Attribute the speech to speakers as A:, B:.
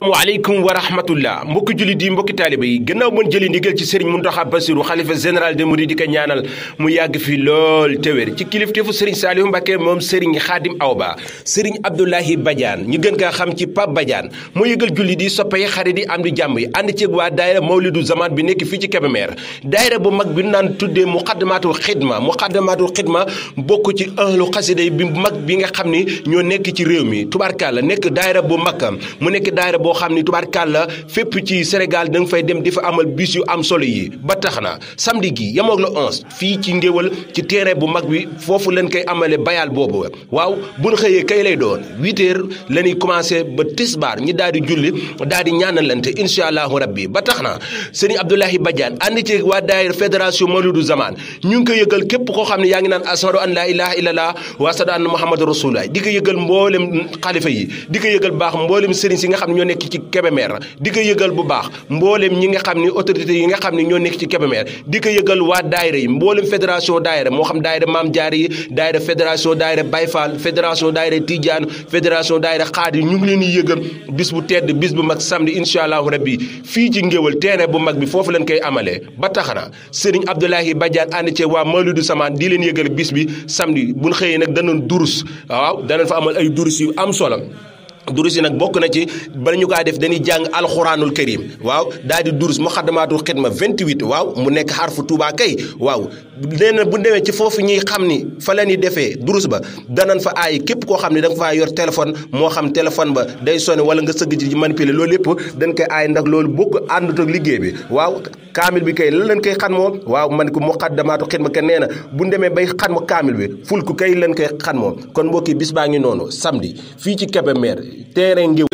A: waaleykum wa rahmatullah mbokki jullit yi mbokki taaliba yi gannaaw mën jëli ndigal ci Serigne Mountakha Bassirou xalifa général des mourides di ko ñaanal mu yàgg fi lool te wér ci kilifteefu Serigne Saliou Mbacké moom Serigne Khadim Awa Ba Serigne Abdoulahi Badiane ñu gën kaa xam ci Pape Badiane moo yëgal jullit yi soppe yi xarit yi am di jàmm yi ànd ceeg waa daayira Mawlidu Zaman bi nekk fii ci Kébémer daayira bu mag bi naan tuddee Muqaddamatul Xidma bokk ci ahlu xasida yi bi mag bi nga xam ni ñoo nekk ci réew mi tubaarkàlla nekk daayira bu mag mu nekk daayira boo xam ni tubaarkàlla fépp ci Sénégal da nga fay dem di fa amal bis yu am solo yi ba tax na samedi gi yamoog la 11 fii ci ngéwal ci terrain bu mag bi foofu leen koy amale bayal boobu waaw bu ñu xëyee kay lay doon 8 heures la ñuy commencé ba tisbaar ñi daal di julli daal di ñaanalante incha allahu rabbi ba tax na sëriñ Abdoulahi Badiane ànd ci waa daayira fédération Mawlidu Zaman ñu ngi ko yëgal képp koo xam ne yaa ngi naan ashadu an laa ilaha illallah wa ashadu anna muhammadu rasulullah di ko yëgal mboolem xalifa yi di ko yëgal baax mboolem sëriñ si nga xam ne ñoo nekk ci Kébémer di ko yëgal bu baax mboolem ñi nga xam ne autorités yi nga xam ne ñoo nekk ci Kébémer di ko yëgal waa daayira yi mboolem fédération daayira moo xam daayira Maam Jaara yi daayira fédération daayira Baye Fall fédération daayira Tidiane fédération daayira Xaadir ñu ngi leen di yëgal bis bu tedd bis bu mag samedi incha allahu rabbi fii ci ngéwal terrain bu mag bi foofu leen koy amalee ba tax na Serigne Abdoulahi Badiane ànd ci waa Mawlidu Zaman di leen yëgal bis bi samedi bu ñu xëyee nag danañ durus waaw danañ fa amal ay durus yu am solo durus yi nag bokk na ci bala ñu kaa def dañuy jàng alxuraanul karim waaw daal di durus Muqaddamatul Xidma 28 waaw mu nekk xarfu Tuubaa kay waaw nee na bu demee ci foofu ñuy xam ni fa la ñuy defee durus ba danañ fa aay képp koo xam ne da nga faa yor téléphone moo xam téléphone ba day sonné wala nga sëgg ci manipuler loolu lépp dañ koy aay ndax loolu bokk àndut ak liggéey bi waaw kaamil bi kay lan lañ koy xan moom waaw man ko Muqaddamatul Xidma ke nee na bu demee bay xan ma kaamil bi ful ku kay lañ koy xan moom kon mbokki bis baa ngi noonu samedi fii ci Kébémer terrain ngi